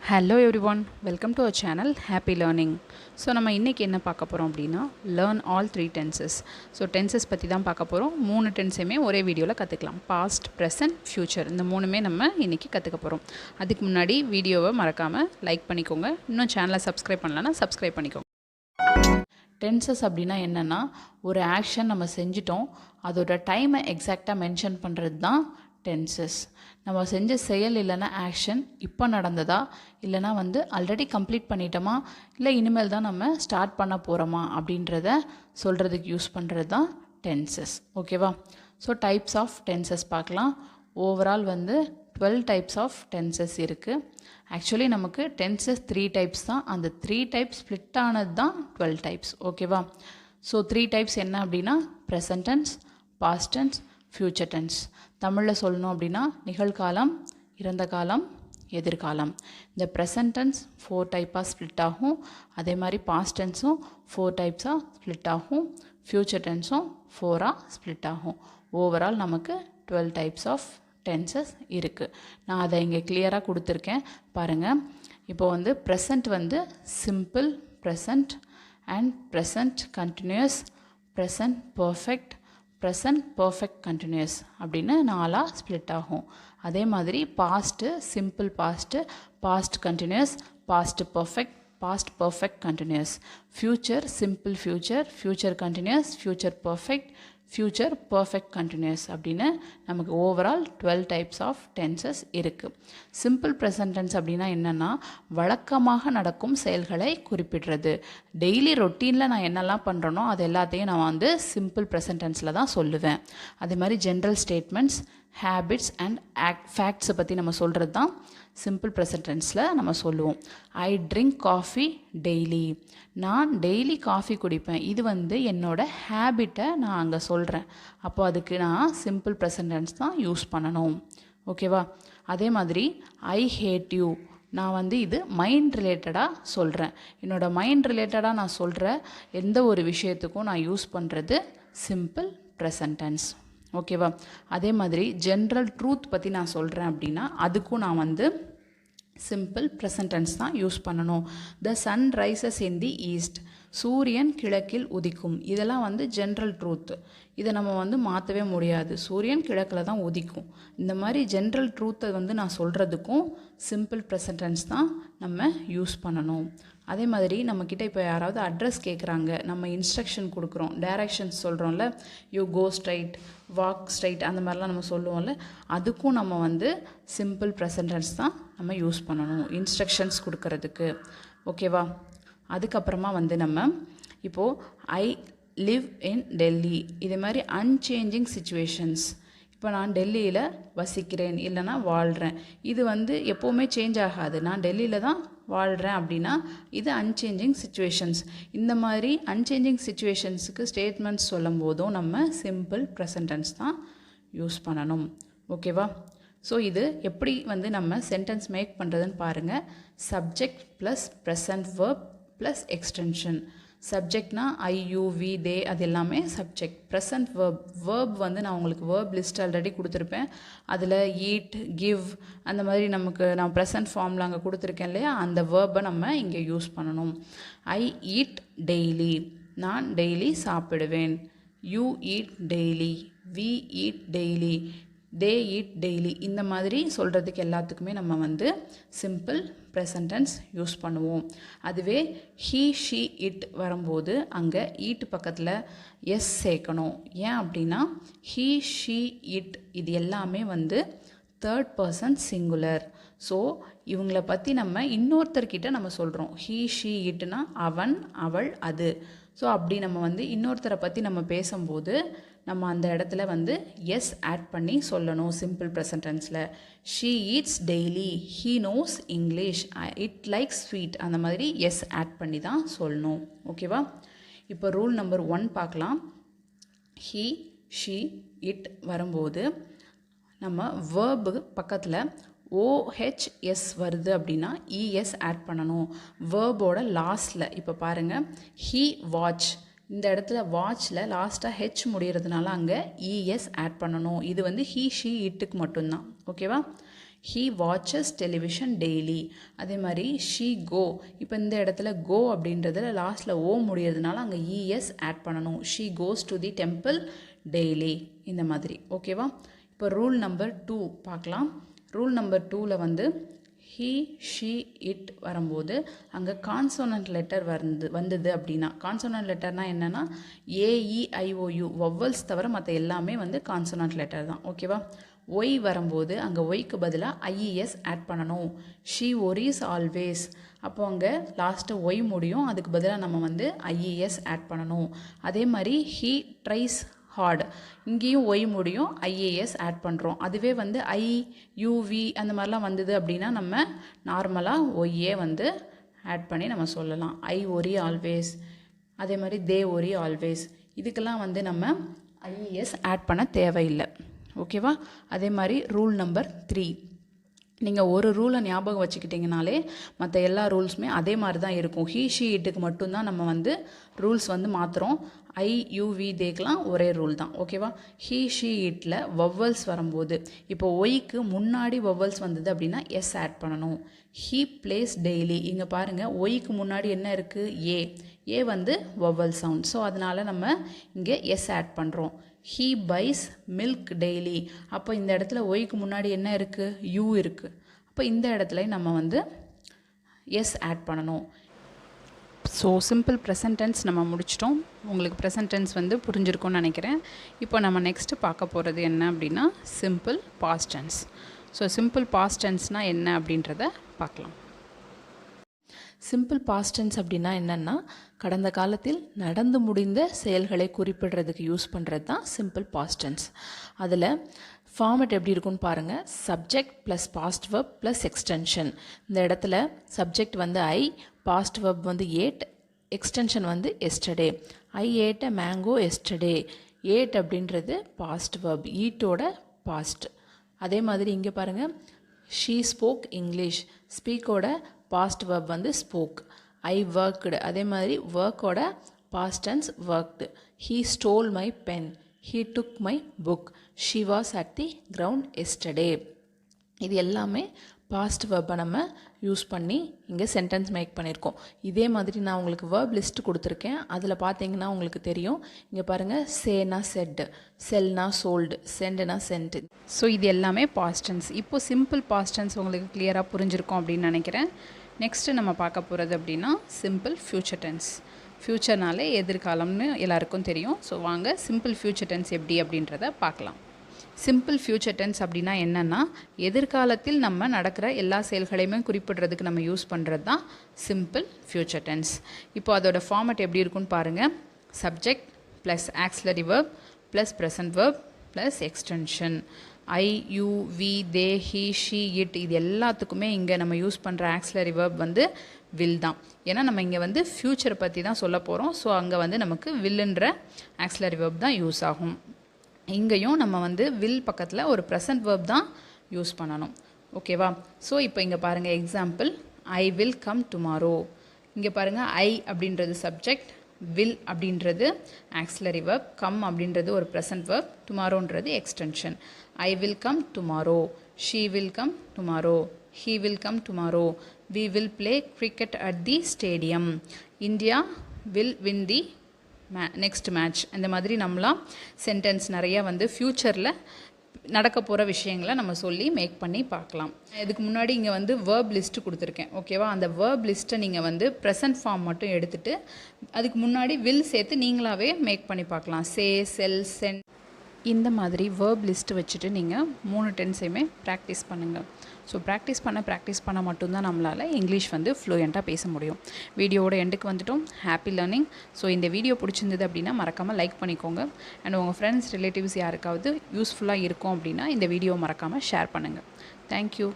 Hello everyone, welcome to our channel Happy Learning. So நம்ம இன்றைக்கி என்ன பார்க்க போகிறோம் அப்படின்னா learn all 3 tenses. So tenses பற்றி தான் பார்க்க போகிறோம். 3 டென்ஸையுமே ஒரே வீடியோவில் கற்றுக்கலாம். பாஸ்ட், ப்ரெசன்ட், ஃப்யூச்சர் இந்த மூணுமே நம்ம இன்றைக்கி கற்றுக்க போகிறோம். அதுக்கு முன்னாடி வீடியோவை மறக்காமல் லைக் பண்ணிக்கோங்க. இன்னும் சேனலை சப்ஸ்கிரைப் பண்ணலன்னா சப்ஸ்கிரைப் பண்ணிக்கோங்க. டென்சஸ் அப்படின்னா என்னென்னா ஒரு ஆக்ஷன் நம்ம செஞ்சிட்டோம், அதோட டைமை எக்ஸாக்டாக மென்ஷன் பண்ணுறது தான் டென்சஸ். நம்ம செஞ்ச செயல் இல்லைன்னா ஆக்ஷன் இப்போ நடந்ததா, இல்லைனா ஆல்ரெடி கம்ப்ளீட் பண்ணிட்டோமா, இல்லை இனிமேல் தான் நம்ம ஸ்டார்ட் பண்ண போகிறோமா அப்படின்றத சொல்கிறதுக்கு யூஸ் பண்ணுறது தான் டென்சஸ். ஓகேவா? ஸோ டைப்ஸ் ஆஃப் டென்சஸ் பார்க்கலாம். ஓவரால் 12 டைப்ஸ் ஆஃப் டென்சஸ் இருக்குது. ஆக்சுவலி நமக்கு டென்சஸ் 3 டைப்ஸ் தான். அந்த 3 டைப்ஸ் ஸ்ப்ளிட் ஆனது தான் 12 டைப்ஸ். ஓகேவா? ஸோ 3 டைப்ஸ் என்ன அப்படின்னா present tense, past tense, future tense. தமிழில் சொல்லணும் அப்படின்னா நிகழ்காலம், இறந்த காலம், எதிர்காலம். இந்த ப்ரெசன்ட் டென்ஸ் 4 டைப்பாக ஸ்ப்ளிட் ஆகும். அதே மாதிரி பாஸ்ட் டென்ஸும் 4 டைப்ஸாக ஸ்ப்ளிட் ஆகும். ஃப்யூச்சர் டென்ஸும் 4ஆக ஸ்ப்ளிட் ஆகும். ஓவரால் நமக்கு 12 டைப்ஸ் ஆஃப் டென்சஸ் இருக்குது. நான் அதை இங்கே கிளியராக கொடுத்துருக்கேன் பாருங்கள். இப்போ present simple present and present continuous, present perfect, present perfect continuous அப்படின்னு 4ஆக ஸ்ப்ளிட் ஆகும். அதே மாதிரி past simple past, past continuous, past perfect, past perfect continuous. Future simple future, future continuous, future perfect, future perfect continuous அப்படின்னு நமக்கு overall 12 types of tenses இருக்குது. Simple present tense அப்படின்னா என்னென்னா வழக்கமாக நடக்கும் செயல்களை குறிப்பிடுறது. டெய்லி ரொட்டீனில் நான் என்னெல்லாம் பண்ணுறேனோ அது எல்லாத்தையும் நான் சிம்பிள் ப்ரெசன்ட் டென்ஸில் தான் சொல்லுவேன். அதே மாதிரி ஜென்ரல் ஸ்டேட்மெண்ட்ஸ், ஹேபிட்ஸ் அண்ட் ஃபேக்ட்ஸை பற்றி நம்ம சொல்கிறது தான் சிம்பிள் ப்ரெசன்ட் டென்ஸில் நம்ம சொல்லுவோம். ஐ ட்ரிங்க் காஃபி டெய்லி, நான் டெய்லி காஃபி குடிப்பேன். இது என்னோட ஹேபிட்டை நான் அங்கே சொல்கிறேன். அப்போ அதுக்கு நான் சிம்பிள் ப்ரெசன்ட் டென்ஸ் தான் யூஸ் பண்ணணும். ஓகேவா? அதே மாதிரி ஐ ஹேட் யூ, நான் இது மைண்ட் ரிலேட்டடாக சொல்கிறேன். என்னோட மைண்ட் ரிலேட்டடாக நான் சொல்கிற எந்த ஒரு விஷயத்துக்கும் நான் யூஸ் பண்ணுறது சிம்பிள் ப்ரெசன்ட் டென்ஸ். ஓகேவா? அதே மாதிரி ஜென்ரல் ட்ரூத் பற்றி நான் சொல்கிறேன் அப்படின்னா அதுக்கும் நான் சிம்பிள் ப்ரெசன்ட் டென்ஸ் தான் யூஸ் பண்ணணும். The sun rises in the east, சூரியன் கிழக்கில் உதிக்கும். இதெல்லாம் ஜென்ரல் ட்ரூத். இதை நம்ம மாற்றவே முடியாது. சூரியன் கிழக்கில் தான் உதிக்கும். இந்த மாதிரி ஜென்ரல் ட்ரூத்தை நான் சொல்கிறதுக்கும் சிம்பிள் ப்ரெசன்ட் டென்ஸ் தான் நம்ம யூஸ் பண்ணணும். அதே மாதிரி நம்மக்கிட்ட இப்போ யாராவது அட்ரஸ் கேட்குறாங்க, நம்ம இன்ஸ்ட்ரக்ஷன் கொடுக்குறோம், டைரக்ஷன்ஸ் சொல்கிறோம்ல, you go straight, walk straight, அந்த மாதிரிலாம் நம்ம சொல்லுவோம்ல, அதுக்கும் நம்ம சிம்பிள் ப்ரெசன்ட் டென்ஸ் தான் நம்ம யூஸ் பண்ணணும் இன்ஸ்ட்ரக்ஷன்ஸ் கொடுக்கறதுக்கு. ஓகேவா? அதுக்கப்புறமா நம்ம இப்போது ஐ லிவ் இன் டெல்லி, இதே மாதிரி அன்சேஞ்சிங் சிச்சுவேஷன்ஸ். இப்போ நான் டெல்லியில் வசிக்கிறேன் இல்லைனா வாழ்கிறேன், இது எப்போவுமே சேஞ்ச் ஆகாது. நான் டெல்லியில் தான் வாழ்கிறேன் அப்படின்னா இது அன்சேஞ்சிங் சிச்சுவேஷன்ஸ். இந்த மாதிரி அன்சேஞ்சிங் சிச்சுவேஷன்ஸுக்கு ஸ்டேட்மெண்ட்ஸ் சொல்லும் போதும் நம்ம சிம்பிள் ப்ரெசன்ட் டென்ஸ் தான் யூஸ் பண்ணணும். ஓகேவா? ஸோ இது எப்படி நம்ம சென்டென்ஸ் மேக் பண்ணுறதுன்னு பாருங்கள். Subject plus present verb plus extension. சப்ஜெக்ட்னா ஐ, யூ, வி, தே, அது எல்லாமே சப்ஜெக்ட். ப்ரெசன்ட் வேர்ப் நான் உங்களுக்கு வேர்ப் லிஸ்ட் ஆல்ரெடி கொடுத்துருப்பேன். அதில் ஈட், கிவ், அந்த மாதிரி நான் ப்ரெசன்ட் ஃபார்மில் அங்கே கொடுத்துருக்கேன் இல்லையா, அந்த வேர்பை நம்ம இங்கே யூஸ் பண்ணணும். ஐ ஈட் டெய்லி, நான் டெய்லி சாப்பிடுவேன். You eat daily, we eat daily, they eat daily. இந்த மாதிரி சொல்கிறதுக்கு எல்லாத்துக்குமே நம்ம சிம்பிள் ப்ரெசன்ட் டென்ஸ் யூஸ் பண்ணுவோம். அதுவே ஹீ, ஷீ, இட் வரும்போது அங்கே ஈட் பக்கத்தில் எஸ் சேர்க்கணும். ஏன் அப்படின்னா ஹீ, ஷீ, இட் இது எல்லாமே தேர்ட் பர்சன் சிங்குலர். ஸோ இவங்கள பற்றி நம்ம இன்னொருத்தர்கிட்ட நம்ம சொல்கிறோம். ஹீ, ஷீ, இட்னா அவன், அவள், அது. ஸோ அப்படி நம்ம இன்னொருத்தரை பற்றி நம்ம பேசும்போது நம்ம அந்த இடத்துல எஸ் ஆட் பண்ணி சொல்லணும் சிம்பிள் ப்ரெசன்ட் டென்ஸில். She eats daily, he knows English, it likes sweet, அந்த மாதிரி எஸ் ஆட் பண்ணி தான் சொல்லணும். ஓகேவா? இப்போ ரூல் நம்பர் 1 பார்க்கலாம். ஹீ, ஷீ, இட் வரும்போது நம்ம வேர்பு பக்கத்தில் ஓஹெச்எஸ் வருது அப்படின்னா இஎஸ் ஆட் பண்ணணும் வேர்போட லாஸ்ட்டில். இப்போ பாருங்கள், ஹீ வாட்ச், இந்த இடத்துல வாட்சில் லாஸ்ட்டாக ஹெச் முடிகிறதுனால அங்கே இஎஸ் ஆட் பண்ணணும். இது ஹீ, ஷீ, இட்டுக்கு மட்டும்தான். ஓகேவா? he watches television daily. அதே மாதிரி she go. இப்போ இந்த இடத்துல go அப்படின்றதுல லாஸ்ட்டில் ஓ முடியறதுனால அங்கே es ஆட் பண்ணணும். she goes to the temple daily. இந்த மாதிரி ஓகேவா. இப்போ ரூல் நம்பர் 2 பார்க்கலாம். ரூல் நம்பர் 2ல் வந்து he, she, it வரும்போது அங்கே கான்சோனன்ட் லெட்டர் வந்தது அப்படின்னா, கான்சோனன்ட் லெட்டர்னால் என்னென்னா AEIOU வவ்வல்ஸ் தவிர மற்ற எல்லாமே வந்து கான்சோனன்ட் லெட்டர் தான். ஓகேவா. ஒய் வரும்போது அங்கே ஒய்க்கு பதிலாக IES ஆட் பண்ணணும். she worries always. அப்போ அங்கே லாஸ்ட்டு ஒய் முடியும், அதுக்கு பதிலாக நம்ம வந்து IES ஆட் பண்ணணும். அதே மாதிரி he tries hard, இங்கேயும் ஒய் முடியும், IAS ஆட் பண்ணுறோம். அதுவே வந்து IUV அந்த மாதிரிலாம் வந்தது அப்படின்னா நம்ம நார்மலாக ஒய்யே வந்து ஆட் பண்ணி நம்ம சொல்லலாம். I worry always. அதே மாதிரி they worry always. இதுக்கெல்லாம் வந்து நம்ம IES ஆட் பண்ண தேவையில்லை. ஓகேவா. அதே மாதிரி ரூல் நம்பர் 3, நீங்கள் ஒரு ரூலை ஞாபகம் வச்சுக்கிட்டிங்கனாலே மற்ற எல்லா ரூல்ஸுமே அதே மாதிரி தான் இருக்கும். ஹீ ஷீ இட்டுக்கு மட்டும்தான் நம்ம வந்து ரூல்ஸ் வந்து மாற்றுறோம். IUV தேக்கெலாம் ஒரே ரூல் தான். ஓகேவா. ஹீ ஷீ இட்டில் வவ்வல்ஸ் வரும்போது இப்போ ஒய்க்கு முன்னாடி வவ்வல்ஸ் வந்தது அப்படின்னா எஸ் ஆட் பண்ணணும். ஹீ பிளேஸ் டெய்லி, இங்கே பாருங்கள் ஒய்க்கு முன்னாடி என்ன இருக்குது ஏ வந்து வவ்வல் சவுண்ட். ஸோ அதனால் நம்ம இங்கே எஸ் ஆட் பண்ணுறோம். he buys milk daily. அப்போ இந்த இடத்துல ஒய்க்கு முன்னாடி என்ன இருக்குது யூ இருக்குது. அப்போ இந்த இடத்துல நம்ம வந்து எஸ் ஆட் பண்ணணும். ஸோ சிம்பிள் ப்ரெசன்ட் டென்ஸ் நம்ம முடிச்சிட்டோம். உங்களுக்கு ப்ரெசன்ட் டென்ஸ் வந்து புரிஞ்சிருக்கும்னு நினைக்கிறேன். இப்போ நம்ம நெக்ஸ்ட்டு பார்க்க போகிறது என்ன அப்படின்னா simple past tense. So simple past டென்ஸ்னால் என்ன அப்படின்றத பார்க்கலாம். சிம்பிள் பாஸ்ட் டென்ஸ் அப்படின்னா என்னென்னா கடந்த காலத்தில் நடந்து முடிந்த செயல்களை குறிப்பிடுறதுக்கு யூஸ் பண்ணுறது தான் சிம்பிள் பாஸ்ட் டென்ஸ். அதில் ஃபார்மேட் எப்படி இருக்குன்னு பாருங்கள். Subject plus past verb plus extension. இந்த இடத்துல சப்ஜெக்ட் வந்து ஐ, பாஸ்ட் வெர்ப் வந்து ஏட், எக்ஸ்டென்ஷன் வந்து yesterday. I ate a mango yesterday. Ate அப்படின்றது பாஸ்ட் வெர்ப், ஈட்டோட பாஸ்ட். அதே மாதிரி இங்கே பாருங்கள் ஷீ ஸ்போக் இங்கிலீஷ், ஸ்பீக்கோட பாஸ்ட் வெர்ப் வந்து ஸ்போக். ஐ ஒர்க்டு, அதே மாதிரி ஒர்க்கோட past tense worked. He stole my pen, he took my book, she was at the ground yesterday. இது எல்லாமே பாஸ்ட் வெர்பை நம்ம யூஸ் பண்ணி இங்கே சென்டென்ஸ் மேக் பண்ணியிருக்கோம். இதே மாதிரி நான் உங்களுக்கு வேர்ப் லிஸ்ட் கொடுத்துருக்கேன். அதில் பார்த்தீங்கன்னா உங்களுக்கு தெரியும். இங்கே பாருங்கள், சேனா செட்டு, செல்னா சோல்டு, சென்டுனா சென்ட். ஸோ இது எல்லாமே பாஸ்ட் டென்ஸ். இப்போது சிம்பிள் பாஸ்ட் டென்ஸ் உங்களுக்கு கிளியராக புரிஞ்சிருக்கும் அப்படின்னு நினைக்கிறேன். நெக்ஸ்ட்டு நம்ம பார்க்க போகிறது அப்படின்னா சிம்பிள் ஃப்யூச்சர் டென்ஸ். ஃப்யூச்சர்னாலே எதிர்காலம்னு எல்லாருக்கும் தெரியும். ஸோ வாங்க சிம்பிள் ஃப்யூச்சர் டென்ஸ் எப்படி அப்படின்றத பார்க்கலாம். சிம்பிள் ஃப்யூச்சர் டென்ஸ் அப்படின்னா என்னென்னா எதிர்காலத்தில் நம்ம நடக்கிற எல்லா செயல்களையுமே குறிப்பிடுறதுக்கு நம்ம யூஸ் பண்ணுறது தான் சிம்பிள் ஃப்யூச்சர் டென்ஸ். இப்போ அதோட ஃபார்மேட் எப்படி இருக்குன்னு பாருங்கள். Subject plus auxiliary verb plus present verb plus extension. I, you, we, they, he, she, it இது எல்லாத்துக்குமே இங்கே நம்ம யூஸ் பண்ணுற ஆக்ஸிலரி வெர்ப் வந்து வில் தான். ஏன்னா நம்ம இங்கே வந்து ஃப்யூச்சரை பற்றி தான் சொல்ல போகிறோம். ஸோ அங்கே வந்து நமக்கு வில்லுன்ற ஆக்ஸிலரி வெர்ப் தான் யூஸ் ஆகும். இங்கேயும் நம்ம வந்து வில் பக்கத்தில் ஒரு ப்ரெசன்ட் வெர்ப் தான் யூஸ் பண்ணணும். ஓகேவா. ஸோ இப்போ இங்கே பாருங்கள் example, I will come tomorrow. இங்கே பாருங்கள் ஐ அப்படின்றது சப்ஜெக்ட், வில் அப்படின்றது ஆக்ஸிலரி வெர்ப், கம் அப்படின்றது ஒரு ப்ரெசன்ட் வெர்ப், டுமாரோன்றது extension. I will come tomorrow, she will come tomorrow, he will come tomorrow, we will play cricket at the stadium, India will win the next match. இந்த மாதிரி நம்மளாம் sentence நிறையா வந்து ஃப்யூச்சரில் நடக்க போகிற விஷயங்களை நம்ம சொல்லி மேக் பண்ணி பார்க்கலாம். இதுக்கு முன்னாடி இங்கே வந்து வேர்ப் லிஸ்ட்டு கொடுத்துருக்கேன். ஓகேவா. அந்த வேர்ப் லிஸ்ட்டை நீங்கள் வந்து ப்ரெசன்ட் ஃபார்ம் மட்டும் எடுத்துகிட்டு அதுக்கு முன்னாடி வில் சேர்த்து நீங்களாகவே மேக் பண்ணி பார்க்கலாம். சே, செல், சென்ட் இந்த மாதிரி வேர்ப் லிஸ்ட்டு வச்சுட்டு நீங்கள் 3 டென்ஸையுமே ப்ராக்டிஸ் பண்ணுங்கள். ஸோ ப்ராக்டிஸ் பண்ண மட்டும்தான் நம்மளால் இங்கிலீஷ் வந்து ஃப்ளூயண்ட்டாக பேச முடியும். வீடியோவோட எண்டுக்கு வந்துட்டோம். Happy learning. ஸோ இந்த வீடியோ பிடிச்சிருந்தது அப்படின்னா மறக்காமல் லைக் பண்ணிக்கோங்க. அண்ட் உங்கள் ஃப்ரெண்ட்ஸ், ரிலேட்டிவ்ஸ் யாருக்காவது யூஸ்ஃபுல்லாக இருக்கும் அப்படின்னா இந்த வீடியோ மறக்காமல் ஷேர் பண்ணுங்கள். தேங்க்யூ.